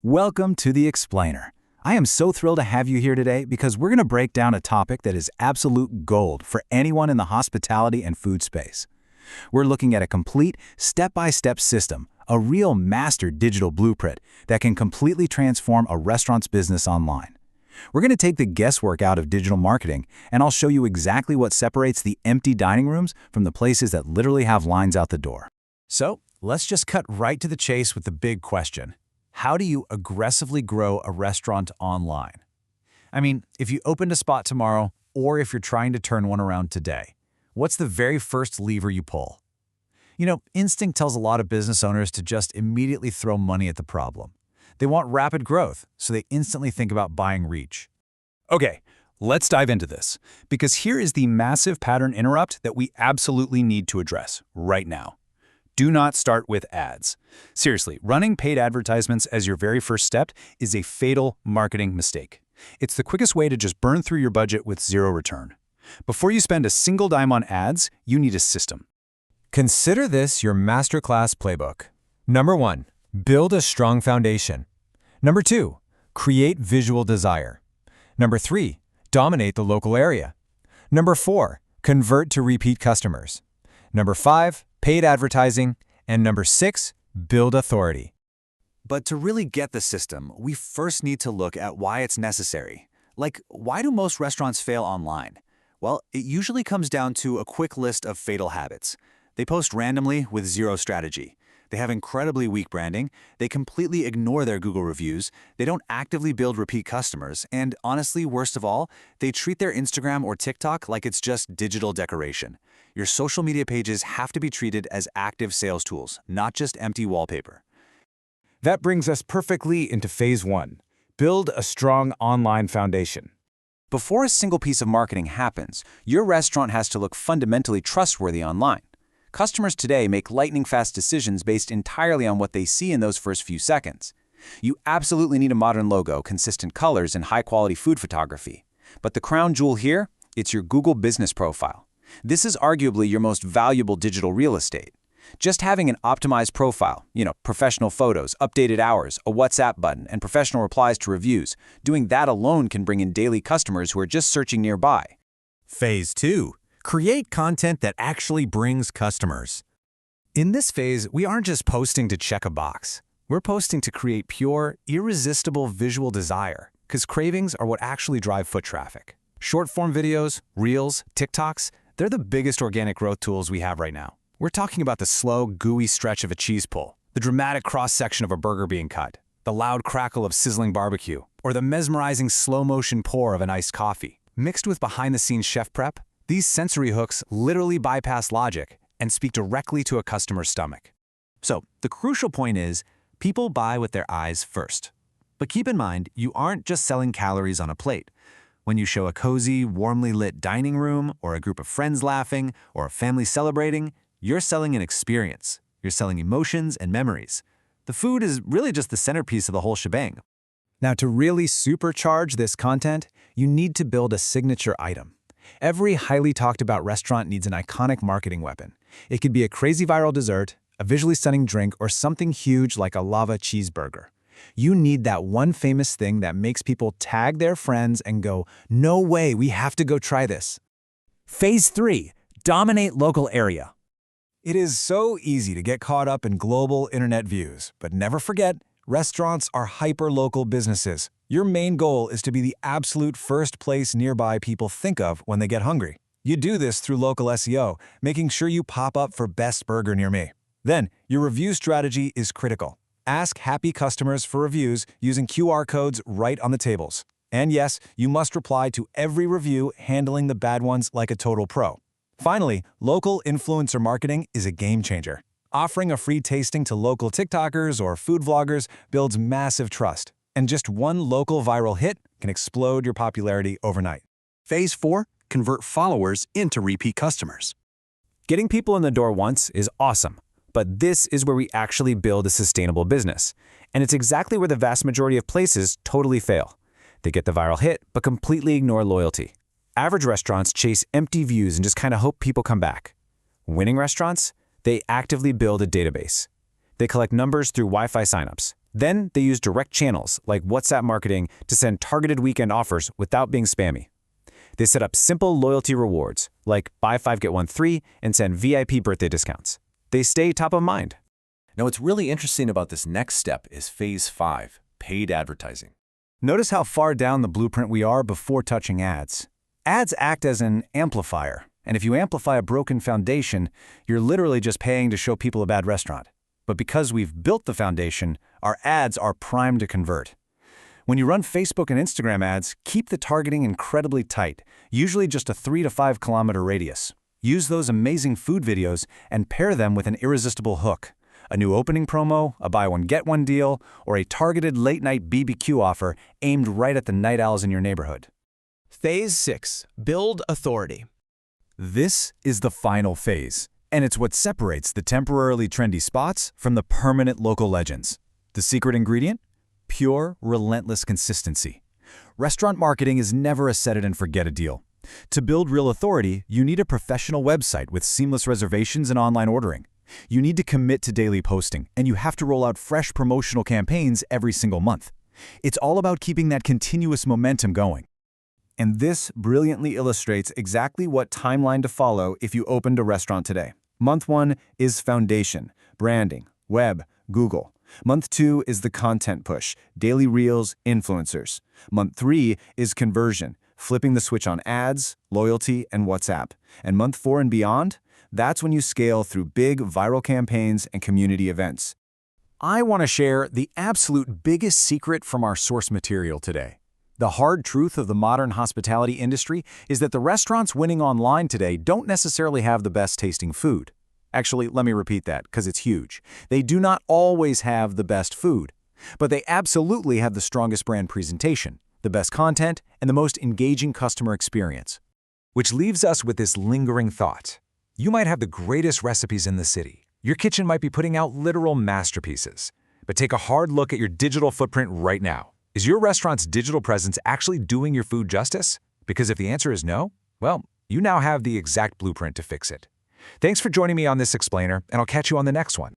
Welcome to The Explainer. I am so thrilled to have you here today because we're going to break down a topic that is absolute gold for anyone in the hospitality and food space. We're looking at a complete, step-by-step system, a real master digital blueprint that can completely transform a restaurant's business online. We're going to take the guesswork out of digital marketing, and I'll show you exactly what separates the empty dining rooms from the places that literally have lines out the door. So, let's just cut right to the chase with the big question. How do you aggressively grow a restaurant online? I mean, if you opened a spot tomorrow, or if you're trying to turn one around today, what's the very first lever you pull? Instinct tells a lot of business owners to just immediately throw money at the problem. They want rapid growth, so they instantly think about buying reach. Okay, let's dive into this, because here is the massive pattern interrupt that we absolutely need to address right now. Do not start with ads. Seriously, running paid advertisements as your very first step is a fatal marketing mistake. It's the quickest way to just burn through your budget with zero return. Before you spend a single dime on ads, you need a system. Consider this your masterclass playbook. Number 1, build a strong foundation. Number 2, create visual desire. Number 3, dominate the local area. Number 4, convert to repeat customers. Number 5, paid advertising. And number 6, build authority. But to really get the system, we first need to look at why it's necessary. Like, why do most restaurants fail online? Well, it usually comes down to a quick list of fatal habits. They post randomly with zero strategy. They have incredibly weak branding, they completely ignore their Google reviews, they don't actively build repeat customers, and honestly, worst of all, they treat their Instagram or TikTok like it's just digital decoration. Your social media pages have to be treated as active sales tools, not just empty wallpaper. That brings us perfectly into phase 1. Build a strong online foundation. Before a single piece of marketing happens, your restaurant has to look fundamentally trustworthy online. Customers today make lightning-fast decisions based entirely on what they see in those first few seconds. You absolutely need a modern logo, consistent colors, and high-quality food photography. But the crown jewel here, it's your Google business profile. This is arguably your most valuable digital real estate. Just having an optimized profile, professional photos, updated hours, a WhatsApp button, and professional replies to reviews, doing that alone can bring in daily customers who are just searching nearby. Phase 2. Create content that actually brings customers. In this phase, we aren't just posting to check a box. We're posting to create pure, irresistible visual desire, because cravings are what actually drive foot traffic. Short-form videos, Reels, TikToks, they're the biggest organic growth tools we have right now. We're talking about the slow, gooey stretch of a cheese pull, the dramatic cross-section of a burger being cut, the loud crackle of sizzling barbecue, or the mesmerizing slow-motion pour of an iced coffee. Mixed with behind-the-scenes chef prep, these sensory hooks literally bypass logic and speak directly to a customer's stomach. So, the crucial point is, people buy with their eyes first. But keep in mind, you aren't just selling calories on a plate. When you show a cozy, warmly lit dining room, or a group of friends laughing, or a family celebrating, you're selling an experience. You're selling emotions and memories. The food is really just the centerpiece of the whole shebang. Now, to really supercharge this content, you need to build a signature item. Every highly talked about restaurant needs an iconic marketing weapon. It could be a crazy viral dessert, a visually stunning drink, or something huge like a lava cheeseburger. You need that one famous thing that makes people tag their friends and go, "No way, we have to go try this." Phase 3. Dominate local area. It is so easy to get caught up in global internet views, but never forget, restaurants are hyper-local businesses. Your main goal is to be the absolute first place nearby people think of when they get hungry. You do this through local SEO, making sure you pop up for Best Burger Near Me. Then, your review strategy is critical. Ask happy customers for reviews using QR codes right on the tables. And yes, you must reply to every review, handling the bad ones like a total pro. Finally, local influencer marketing is a game changer. Offering a free tasting to local TikTokers or food vloggers builds massive trust. And just one local viral hit can explode your popularity overnight. Phase 4. Convert followers into repeat customers. Getting people in the door once is awesome, but this is where we actually build a sustainable business. And it's exactly where the vast majority of places totally fail. They get the viral hit, but completely ignore loyalty. Average restaurants chase empty views and just kind of hope people come back. Winning restaurants, they actively build a database. They collect numbers through Wi-Fi signups. Then they use direct channels like WhatsApp marketing to send targeted weekend offers without being spammy. They set up simple loyalty rewards like buy 5 get 1 free and send VIP birthday discounts. They stay top of mind. Now, what's really interesting about this next step is phase 5, paid advertising. Notice how far down the blueprint we are before touching ads. Ads act as an amplifier, and if you amplify a broken foundation, you're literally just paying to show people a bad restaurant. But because we've built the foundation, our ads are primed to convert. When you run Facebook and Instagram ads, keep the targeting incredibly tight, usually just a 3 to 5 kilometer radius. Use those amazing food videos and pair them with an irresistible hook. A new opening promo, a buy one get one deal, or a targeted late-night BBQ offer aimed right at the night owls in your neighborhood. Phase 6. Build authority. This is the final phase, and it's what separates the temporarily trendy spots from the permanent local legends. The secret ingredient? Pure, relentless consistency. Restaurant marketing is never a set-it-and-forget-it deal. To build real authority, you need a professional website with seamless reservations and online ordering. You need to commit to daily posting, and you have to roll out fresh promotional campaigns every single month. It's all about keeping that continuous momentum going. And this brilliantly illustrates exactly what timeline to follow if you opened a restaurant today. Month 1 is foundation, branding, web, Google. Month 2 is the content push, daily reels, influencers. Month 3 is conversion, flipping the switch on ads, loyalty, and WhatsApp. And month 4 and beyond, that's when you scale through big viral campaigns and community events. I want to share the absolute biggest secret from our source material today. The hard truth of the modern hospitality industry is that the restaurants winning online today don't necessarily have the best tasting food. Actually, let me repeat that because it's huge. They do not always have the best food, but they absolutely have the strongest brand presentation, the best content, and the most engaging customer experience. Which leaves us with this lingering thought. You might have the greatest recipes in the city. Your kitchen might be putting out literal masterpieces. But take a hard look at your digital footprint right now. Is your restaurant's digital presence actually doing your food justice? Because if the answer is no, well, you now have the exact blueprint to fix it. Thanks for joining me on this explainer, and I'll catch you on the next one.